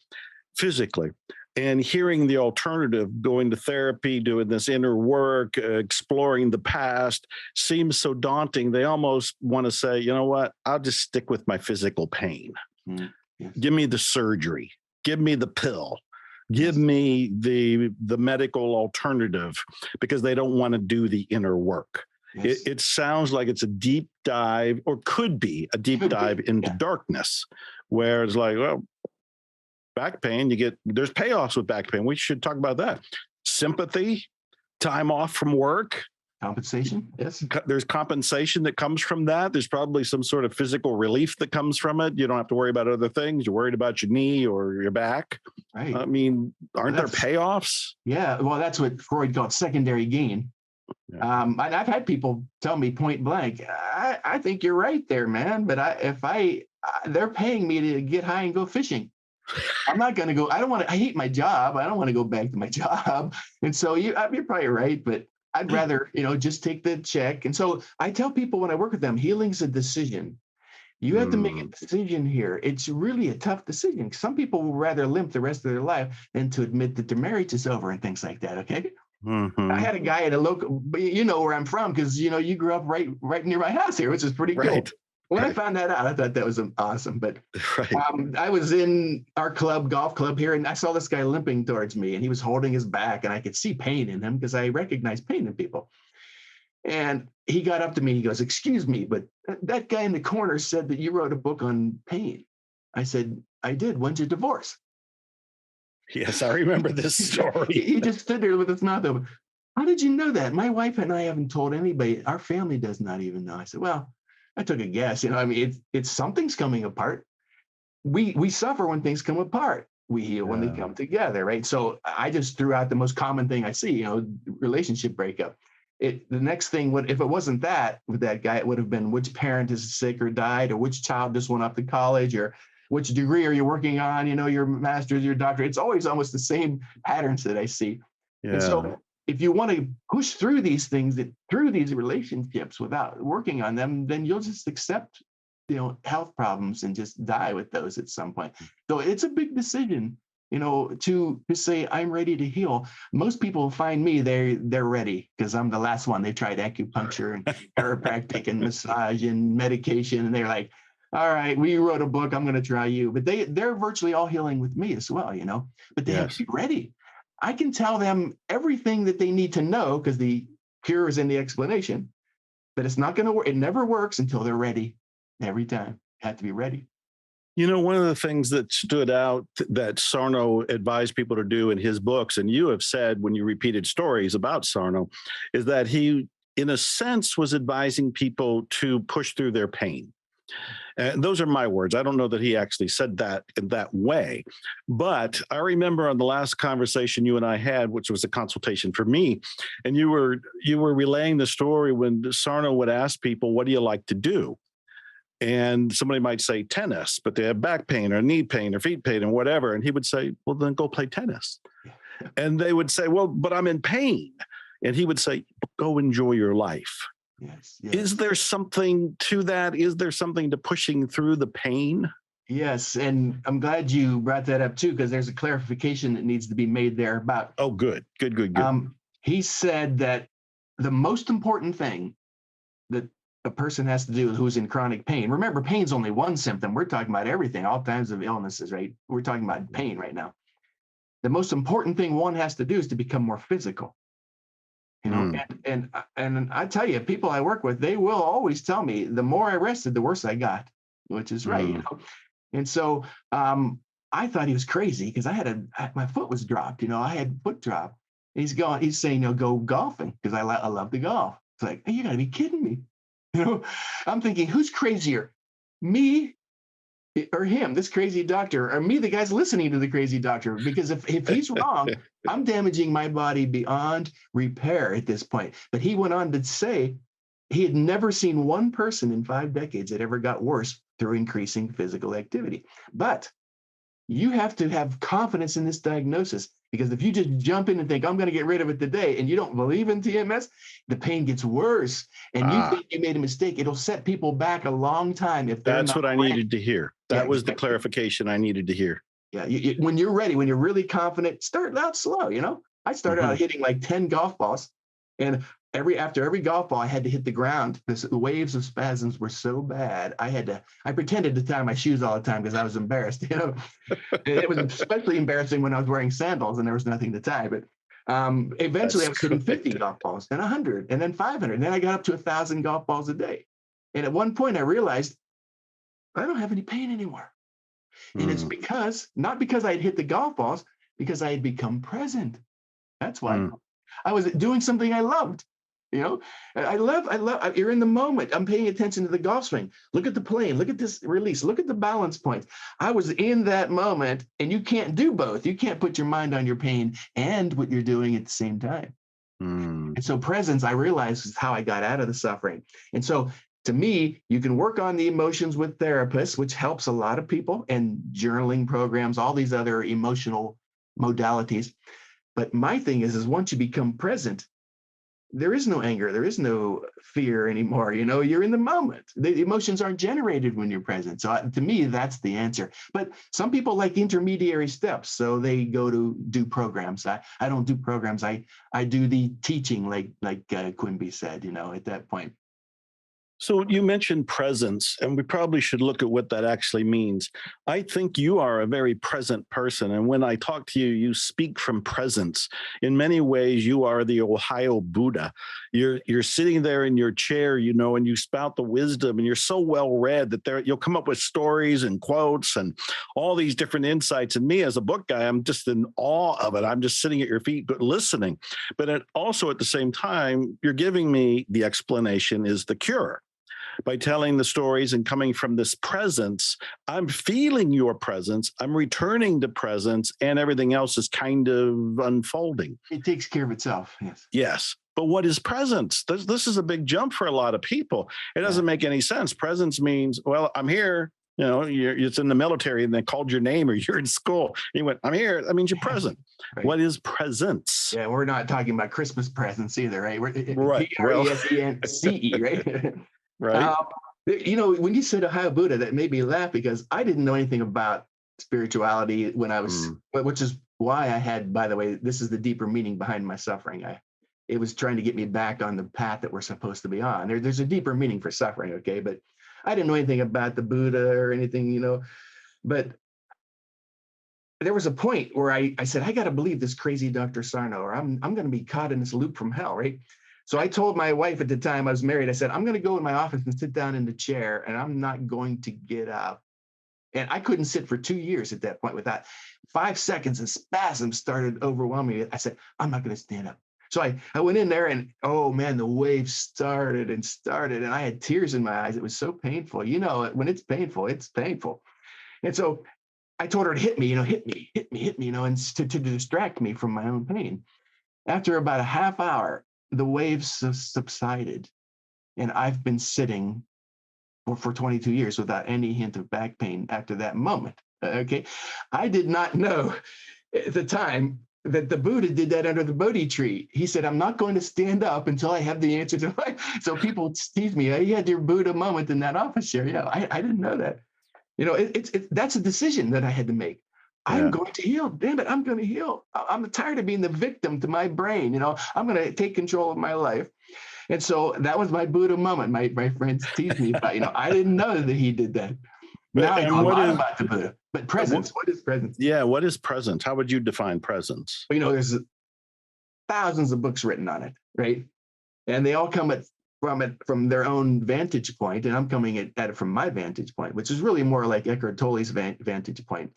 physically, and hearing the alternative, going to therapy, doing this inner work, exploring the past, seems so daunting. They almost want to say, you know what, I'll just stick with my physical pain. Yes. Give me the surgery. Give me the pill. Give me the medical alternative, because they don't want to do the inner work. Yes. It sounds like it's a deep dive, or could be a deep dive into darkness, where it's like, well, back pain, there's payoffs with back pain. We should talk about that. Sympathy, time off from work. Compensation, yes. There's compensation that comes from that. There's probably some sort of physical relief that comes from it. You don't have to worry about other things. You're worried about your knee or your back. Right. I mean, aren't there payoffs? Yeah, well, that's what Freud called secondary gain. Yeah. And I've had people tell me point blank, I think you're right there, man. But they're paying me to get high and go fishing. I'm not going to go. I hate my job. I don't want to go back to my job. And so you're probably right, but I'd rather, just take the check. And so I tell people when I work with them, healing's a decision. You have to make a decision here. It's really a tough decision. Some people will rather limp the rest of their life than to admit that their marriage is over and things like that. Okay. I had a guy at a local, where I'm from, because, you grew up right near my house here, which is pretty cool. When I found that out, I thought that was awesome. But I was in our golf club here, and I saw this guy limping towards me, and he was holding his back, and I could see pain in him because I recognize pain in people. And he got up to me. He goes, "Excuse me, but that guy in the corner said that you wrote a book on pain." I said, "I did. When's your divorce?" Yes, I remember this story. He just stood there with his mouth open. "How did you know that? My wife and I haven't told anybody. Our family does not even know." I said, "Well, I took a guess. It's something's coming apart. We suffer when things come apart. We heal when they come together, right?" So I just threw out the most common thing I see, relationship breakup. The next thing, if it wasn't that with that guy, it would have been which parent is sick or died, or which child just went off to college, or which degree are you working on, your master's, your doctorate. It's always almost the same patterns that I see. Yeah. And so if you want to push through these things, through these relationships without working on them, then you'll just accept, health problems and just die with those at some point. So it's a big decision, to say, I'm ready to heal. Most people find me, they're ready, because I'm the last one. They tried acupuncture and chiropractic and massage and medication, and they're like, all right, we wrote a book, I'm going to try you. But they're virtually all healing with me as well, but they have to be ready. I can tell them everything that they need to know, because the cure is in the explanation, but it's not going to work. It never works until they're ready. Every time you have to be ready. One of the things that stood out that Sarno advised people to do in his books, and you have said when you repeated stories about Sarno, is that he, in a sense, was advising people to push through their pain. And those are my words. I don't know that he actually said that in that way. But I remember on the last conversation you and I had, which was a consultation for me, and you were relaying the story when Sarno would ask people, what do you like to do? And somebody might say tennis, but they have back pain or knee pain or feet pain and whatever. And he would say, well, then go play tennis. And they would say, well, but I'm in pain. And he would say, go enjoy your life. Yes. Is there something to that? Is there something to pushing through the pain? Yes. And I'm glad you brought that up too, because there's a clarification that needs to be made there about. Oh, good. He said that the most important thing that a person has to do who's in chronic pain, remember, pain's only one symptom. We're talking about everything, all kinds of illnesses, right? We're talking about pain right now. the most important thing one has to do is to become more physical. Mm. And I tell you, people I work with, they will always tell me the more I rested, the worse I got, which is right. Mm. And so I thought he was crazy because my foot was dropped. I had foot drop. He's saying, go golfing because I love to golf. It's like, hey, you got to be kidding me. I'm thinking, who's crazier, me or him, this crazy doctor, or me, the guy's listening to the crazy doctor? Because if he's wrong, I'm damaging my body beyond repair at this point. But he went on to say he had never seen one person in 5 decades that ever got worse through increasing physical activity. But you have to have confidence in this diagnosis, because if you just jump in and think, I'm going to get rid of it today, and you don't believe in TMS, the pain gets worse. And you think you made a mistake. It'll set people back a long time if they're That's not what I ready. needed to hear. That was the clarification I needed to hear. Yeah, when you're ready, when you're really confident, start out slow. I started out hitting like 10 golf balls, and after every golf ball, I had to hit the ground. The waves of spasms were so bad. I pretended to tie my shoes all the time because I was embarrassed. It was especially embarrassing when I was wearing sandals and there was nothing to tie. But eventually I was hitting 50 golf balls, and 100, and then 500. And then I got up to 1,000 golf balls a day. And at one point I realized I don't have any pain anymore. And it's not because I had hit the golf balls, because I had become present. That's why. I was doing something I loved. I love, you're in the moment. I'm paying attention to the golf swing. Look at the plane. Look at this release. Look at the balance points. I was in that moment, and you can't do both. You can't put your mind on your pain and what you're doing at the same time. And so presence, I realized, is how I got out of the suffering. And so to me, you can work on the emotions with therapists, which helps a lot of people, and journaling programs, all these other emotional modalities. But my thing is once you become present, there is no anger, there is no fear anymore. You're in the moment. The emotions aren't generated when you're present. So to me, that's the answer. But some people like intermediary steps, so they go to do programs. I don't do programs. I do the teaching, like Quimby said. At that point. So you mentioned presence, and we probably should look at what that actually means. I think you are a very present person. And when I talk to you, you speak from presence. In many ways, you are the Ohio Buddha. You're sitting there in your chair, and you spout the wisdom, and you're so well read that you'll come up with stories and quotes and all these different insights. And me as a book guy, I'm just in awe of it. I'm just sitting at your feet, but listening. But also at the same time, you're giving me the explanation is the cure. By telling the stories and coming from this presence, I'm feeling your presence, I'm returning to presence, and everything else is kind of unfolding. It takes care of itself, yes. Yes. But what is presence? This is a big jump for a lot of people. It doesn't make any sense. Presence means, well, I'm here. It's in the military and they called your name, or you're in school. And you went, I'm here. That means you're present. Right. What is presence? Yeah, we're not talking about Christmas presents either, right? Right. Presence, right? Right. When you said Ohio Buddha, that made me laugh because I didn't know anything about spirituality when I was, which is why I had, by the way, this is the deeper meaning behind my suffering. It was trying to get me back on the path that we're supposed to be on. There's a deeper meaning for suffering, okay? But I didn't know anything about the Buddha or anything, but there was a point where I said, I got to believe this crazy Dr. Sarno, or I'm going to be caught in this loop from hell, right? So I told my wife at the time I was married, I said, I'm going to go in my office and sit down in the chair, and I'm not going to get up. And I couldn't sit for 2 years at that point with that. 5 seconds and spasms started overwhelming me. I said, I'm not going to stand up. So I went in there, and oh man, the waves started, and I had tears in my eyes. It was so painful. When it's painful, it's painful. And so I told her to hit me, hit me, and to distract me from my own pain. After about a half hour, the waves subsided, and I've been sitting for 22 years without any hint of back pain after that moment. Okay. I did not know at the time that the Buddha did that under the Bodhi tree. He said, I'm not going to stand up until I have the answer to life. So people tease me, you had your Buddha moment in that office chair. Yeah, I didn't know that. That's a decision that I had to make. I'm going to heal. Damn it, I'm going to heal. I'm tired of being the victim to my brain. I'm going to take control of my life. And so that was my Buddha moment. My friends teased me about, I didn't know that he did that. Now I know And a what lot is, about the Buddha. But presence, what is presence? yeah, what is presence? How would you define presence? Well, there's thousands of books written on it, right? And they all come from their own vantage point, and I'm coming at it from my vantage point, which is really more like Eckhart Tolle's vantage point.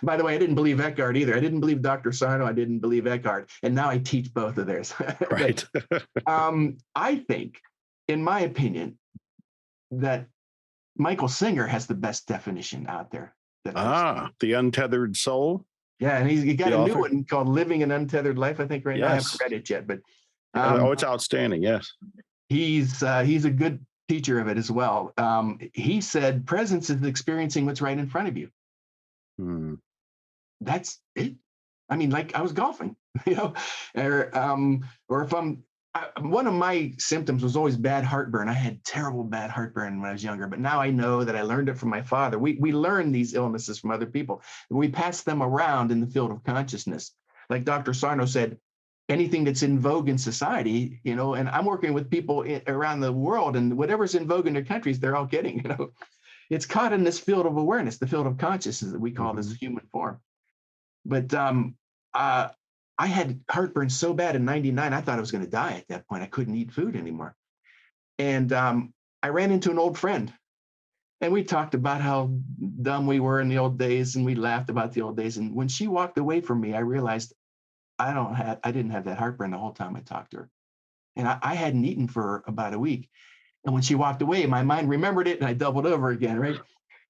By the way, I didn't believe Eckhart either. I didn't believe Dr. Sarno. I didn't believe Eckhart, and now I teach both of theirs. Right. But, I think, in my opinion, that Michael Singer has the best definition out there that I've seen. The untethered soul, Yeah, and he got the a new author. one called "Living an Untethered Life." I think right now I haven't Yes. read it yet, but It's outstanding. Yes. he's a good teacher of it as well. He said presence is experiencing what's right in front of you. Hmm. That's it. I mean, like I was golfing, or if one of my symptoms was always bad heartburn. I had terrible bad heartburn when I was younger, but now I know that I learned it from my father. We learn these illnesses from other people. We pass them around in the field of consciousness. Like Dr. Sarno said, anything that's in vogue in society, and I'm working with people around the world, and whatever's in vogue in their countries, they're all getting, it's caught in this field of awareness, the field of consciousness that we call this human form. But I had heartburn so bad in '99, I thought I was going to die at that point. I couldn't eat food anymore. And I ran into an old friend, and we talked about how dumb we were in the old days, and we laughed about the old days. And when she walked away from me, I realized I didn't have that heartburn the whole time I talked to her. And I hadn't eaten for about a week. And when she walked away, my mind remembered it, and I doubled over again, right?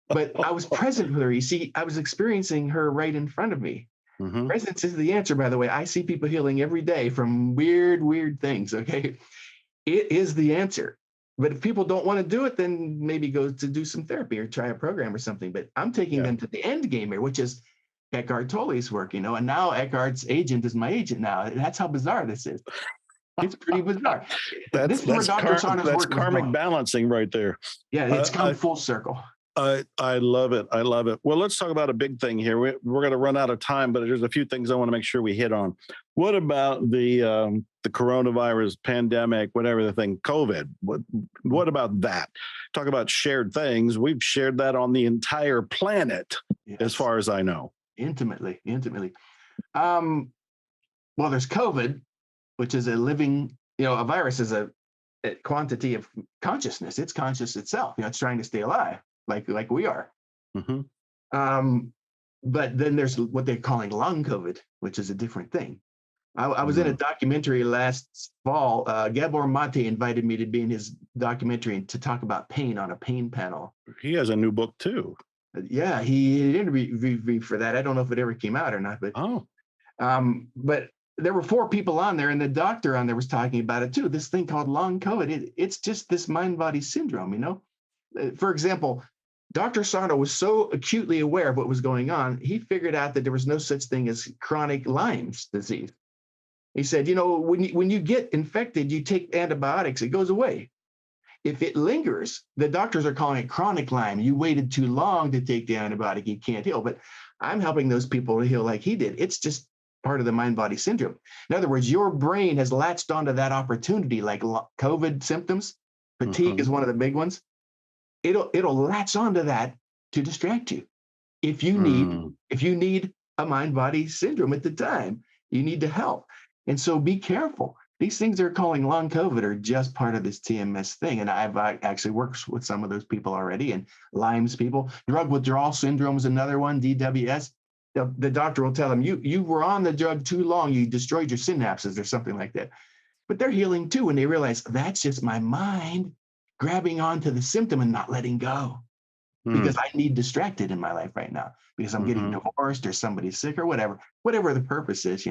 But I was present with her. You see, I was experiencing her right in front of me. Mm-hmm. Presence is the answer, by the way. I see people healing every day from weird things, okay? It is the answer. But if people don't want to do it, then maybe go to do some therapy or try a program or something. But I'm taking them to the end game here, which is Eckhart Tolle's work, and now Eckhart's agent is my agent now. That's how bizarre this is. It's pretty bizarre. This is where Dr. Sarno's work karmic balancing right there. Yeah, it's come full circle. I love it. I love it. Well, let's talk about a big thing here. We're going to run out of time, but there's a few things I want to make sure we hit on. What about the coronavirus pandemic, whatever the thing, COVID? What about that? Talk about shared things. We've shared that on the entire planet, as far as I know. Intimately. Well, there's COVID, which is a living, a virus is a quantity of consciousness. It's conscious itself. It's trying to stay alive, like we are. Mm-hmm. But then there's what they're calling long COVID, which is a different thing. I was in a documentary last fall. Gabor Mate invited me to be in his documentary and to talk about pain on a pain panel. He has a new book too. Yeah, he interviewed me for that. I don't know if it ever came out or not, but but there were 4 people on there, and the doctor on there was talking about it too. This thing called long COVID. It's just this mind-body syndrome, For example, Dr. Sarno was so acutely aware of what was going on, he figured out that there was no such thing as chronic Lyme's disease. He said, when you get infected, you take antibiotics, it goes away. If it lingers, the doctors are calling it chronic Lyme. You waited too long to take the antibiotic, you can't heal. But I'm helping those people to heal like he did. It's just part of the mind-body syndrome. In other words, your brain has latched onto that opportunity, like COVID symptoms. Fatigue is one of the big ones. It'll latch onto that to distract you. If you need a mind-body syndrome at the time, you need to help. And so be careful. These things they're calling long COVID are just part of this TMS thing. And I've actually worked with some of those people already, and Lyme's people. Drug withdrawal syndrome is another one, DWS. The doctor will tell them, you were on the drug too long, you destroyed your synapses or something like that. But they're healing too when they realize that's just my mind grabbing onto the symptom and not letting go. Because I need distracted in my life right now because I'm getting divorced or somebody's sick or whatever the purpose is,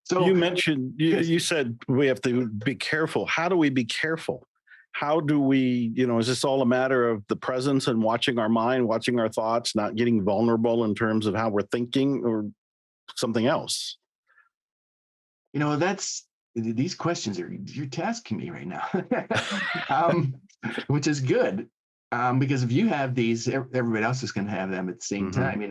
So you mentioned, you said we have to be careful. How do we be careful? How do we, is this all a matter of the presence and watching our mind, watching our thoughts, not getting vulnerable in terms of how we're thinking, or something else? These questions you're tasking me right now, which is good. Because if you have these, everybody else is going to have them at the same time,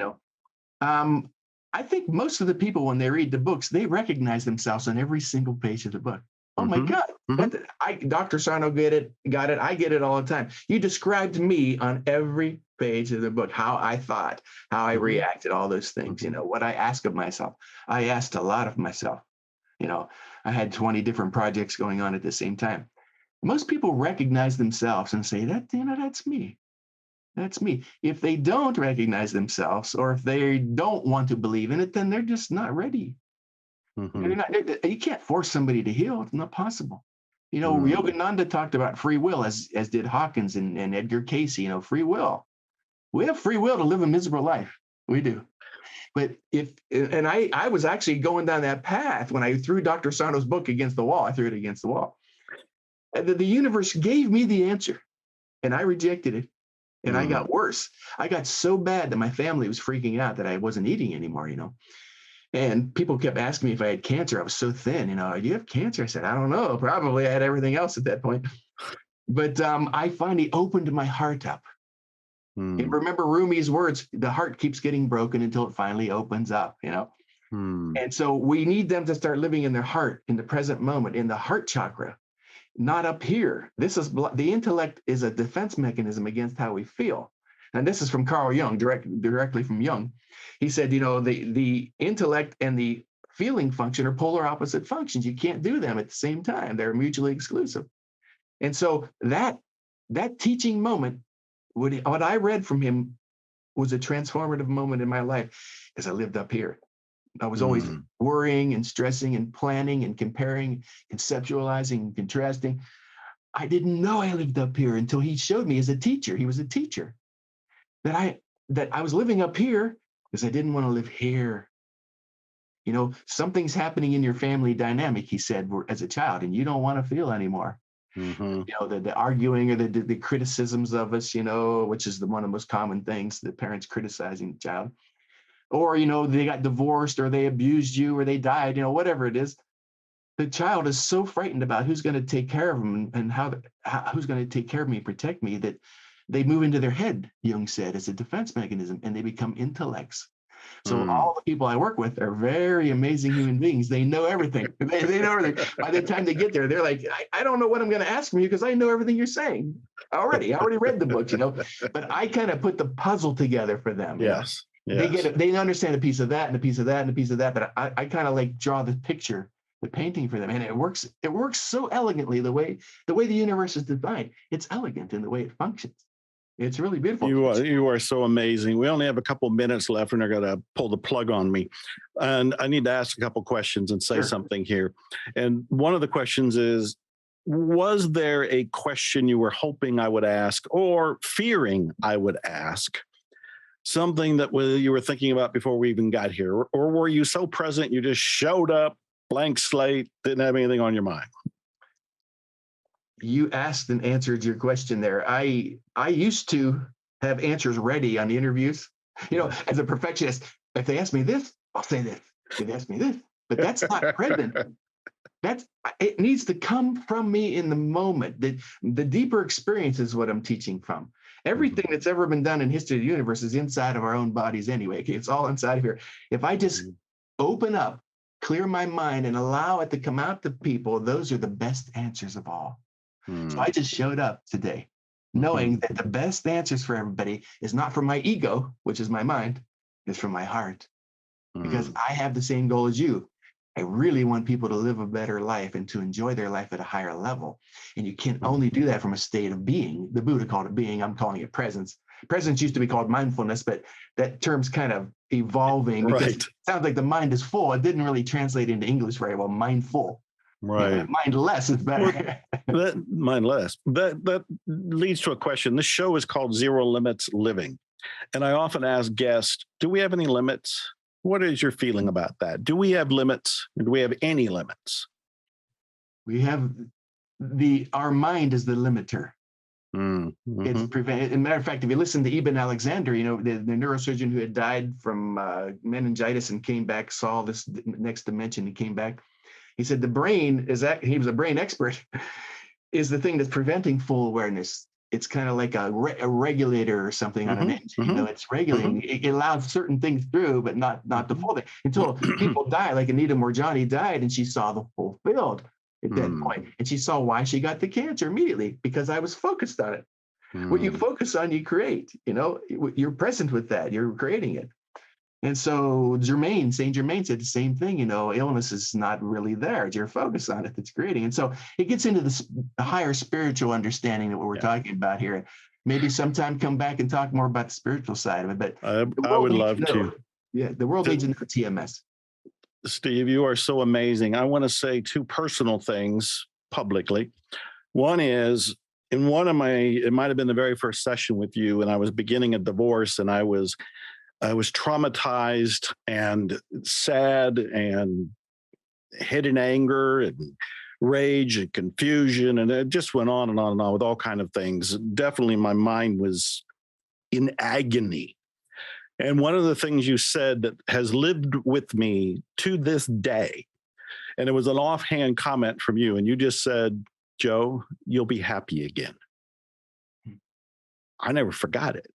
I think most of the people, when they read the books, they recognize themselves on every single page of the book. Oh my God, Dr. Sarno got it. I get it all the time. You described me on every page of the book, how I thought, how I reacted, all those things, what I ask of myself. I asked a lot of myself. I had 20 different projects going on at the same time. Most people recognize themselves and say that's me. That's me. If they don't recognize themselves, or if they don't want to believe in it, then they're just not ready. You can't force somebody to heal. It's not possible. Yogananda talked about free will, as did Hawkins and Edgar Casey. Free will. We have free will to live a miserable life. We do. But I was actually going down that path when I threw Dr. Sarno's book against the wall. I threw it against the wall. And the universe gave me the answer, and I rejected it. And I got worse. I got so bad that my family was freaking out that I wasn't eating anymore, And people kept asking me if I had cancer. I was so thin, do you have cancer? I said, I don't know. Probably. I had everything else at that point. But I finally opened my heart up. And remember Rumi's words, the heart keeps getting broken until it finally opens up, And so we need them to start living in their heart, in the present moment, in the heart chakra, not up here. The intellect is a defense mechanism against how we feel. And this is from Carl Jung, directly from Jung. He said, the intellect and the feeling function are polar opposite functions. You can't do them at the same time. They're mutually exclusive. And so that teaching moment, what I read from him was a transformative moment in my life as I lived up here. I was always worrying and stressing and planning and comparing, conceptualizing and contrasting. I didn't know I lived up here until he showed me as a teacher. He was a teacher that I was living up here because I didn't want to live here. Something's happening in your family dynamic, he said, as a child, and you don't want to feel anymore. The arguing or the criticisms of us, which is one of the most common things, the parents criticizing the child. Or, they got divorced or they abused you or they died, whatever it is. The child is so frightened about who's going to take care of them and who's going to take care of me, protect me, that they move into their head, Jung said, as a defense mechanism, and they become intellects. So all the people I work with are very amazing human beings. They know everything. They know everything. By the time they get there, they're like, I don't know what I'm going to ask from you because I know everything you're saying already. I already read the books, but I kind of put the puzzle together for them. Yes. They get it. They understand a piece of that and a piece of that and a piece of that. But I kind of like draw the picture, the painting for them. And it works so elegantly the way the universe is designed. It's elegant in the way it functions. It's really beautiful. You are so amazing. We only have a couple minutes left and they're going to pull the plug on me. And I need to ask a couple questions and say something here. And one of the questions is, was there a question you were hoping I would ask or fearing I would ask? Something that you were thinking about before we even got here? Or were you so present you just showed up, blank slate, didn't have anything on your mind? You asked and answered your question there. I used to have answers ready on the interviews. As a perfectionist, if they ask me this, I'll say this. If they ask me this, but that's not present. It needs to come from me in the moment. The deeper experience is what I'm teaching from. Everything that's ever been done in history of the universe is inside of our own bodies anyway. Okay, it's all inside of here. If I just open up, clear my mind, and allow it to come out to people, those are the best answers of all. So I just showed up today knowing that the best answers for everybody is not from my ego, which is my mind, it's from my heart. Because I have the same goal as you. I really want people to live a better life and to enjoy their life at a higher level. And you can only do that from a state of being. The Buddha called it being. I'm calling it presence. Presence used to be called mindfulness, but that term's kind of evolving because it sounds like the mind is full. It didn't really translate into English very well. Mindful. Right. Mindless is better. Mindless. That leads to a question. This show is called Zero Limits Living. And I often ask guests, do we have any limits? What is your feeling about that? Do we have limits? Do we have any limits? We have our mind is the limiter. It's as a matter of fact, if you listen to Ibn Alexander, the neurosurgeon who had died from meningitis and came back, saw this next dimension and came back. He said the brain he was a brain expert, is the thing that's preventing full awareness. It's kind of like a regulator or something on an engine. It's regulating. It allows certain things through, but not the full thing. Until people die, like Anita Morjani died, and she saw the full field at that point. And she saw why she got the cancer immediately, because I was focused on it. What you focus on, you create. You're present with that. You're creating it. And so Saint Germain said the same thing. Illness is not really there. It's your focus on it that's creating. And so it gets into the higher spiritual understanding that what we're talking about here. Maybe sometime come back and talk more about the spiritual side of it. But I would love to. Yeah, the world needs to know TMS. Steve, you are so amazing. I want to say two personal things publicly. One is, it might have been the very first session with you, and I was beginning a divorce, and I was traumatized and sad and hidden anger and rage and confusion, and it just went on and on and on with all kind of things. Definitely my mind was in agony. And one of the things you said that has lived with me to this day, and it was an offhand comment from you, and you just said, Joe, you'll be happy again. I never forgot it.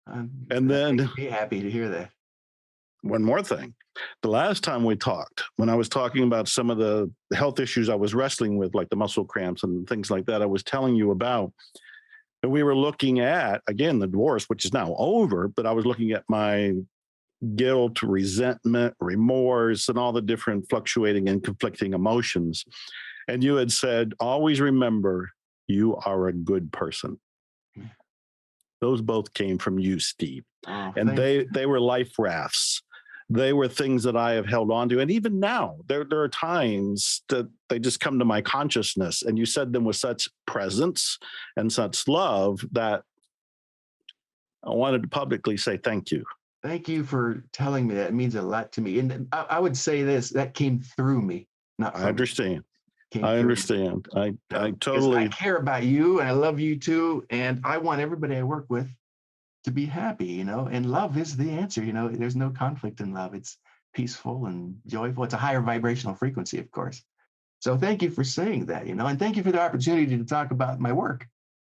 And then be happy to hear that. One more thing. The last time we talked, when I was talking about some of the health issues I was wrestling with, like the muscle cramps and things like that, I was telling you about, and we were looking at, again, the divorce, which is now over, but I was looking at my guilt, resentment, remorse, and all the different fluctuating and conflicting emotions. And you had said, always remember, you are a good person. Those both came from you, Steve. Oh, and they were life rafts. They were things that I have held on to. And even now, there are times that they just come to my consciousness. And you said them with such presence and such love that I wanted to publicly say thank you. Thank you for telling me that. It means a lot to me. And I would say this, that came through me, not from I understand. me. I understand. I totally. I care about you, and I love you too. And I want everybody I work with to be happy, and love is the answer. There's no conflict in love. It's peaceful and joyful. It's a higher vibrational frequency, of course. So thank you for saying that, and thank you for the opportunity to talk about my work.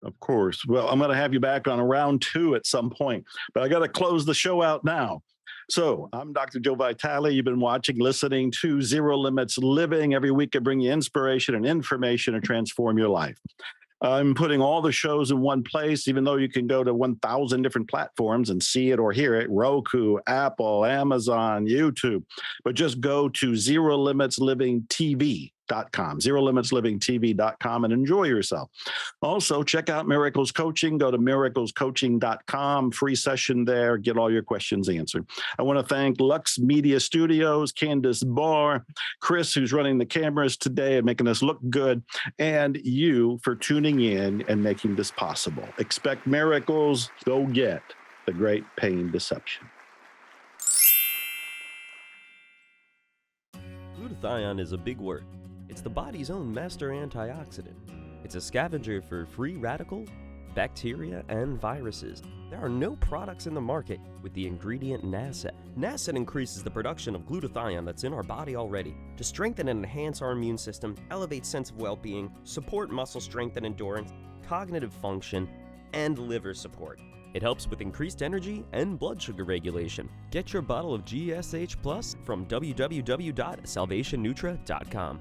Of course. Well, I'm going to have you back on a round 2 at some point, but I got to close the show out now. So I'm Dr. Joe Vitale. You've been listening to Zero Limits Living. Every week I bring you inspiration and information to transform your life. I'm putting all the shows in one place, even though you can go to 1,000 different platforms and see it or hear it: Roku, Apple, Amazon, YouTube. But just go to ZeroLimitsLivingTV.com, ZeroLimitsLivingTV.com, and enjoy yourself. Also, check out Miracles Coaching. Go to miraclescoaching.com, free session there. Get all your questions answered. I want to thank Lux Media Studios, Candace Barr, Chris, who's running the cameras today and making us look good, and you for tuning in and making this possible. Expect miracles. Go get the Great Pain Deception. Glutathione is a big word. It's the body's own master antioxidant. It's a scavenger for free radical, bacteria, and viruses. There are no products in the market with the ingredient NASET. NASET increases the production of glutathione that's in our body already to strengthen and enhance our immune system, elevate sense of well-being, support muscle strength and endurance, cognitive function, and liver support. It helps with increased energy and blood sugar regulation. Get your bottle of GSH Plus from www.salvationnutra.com.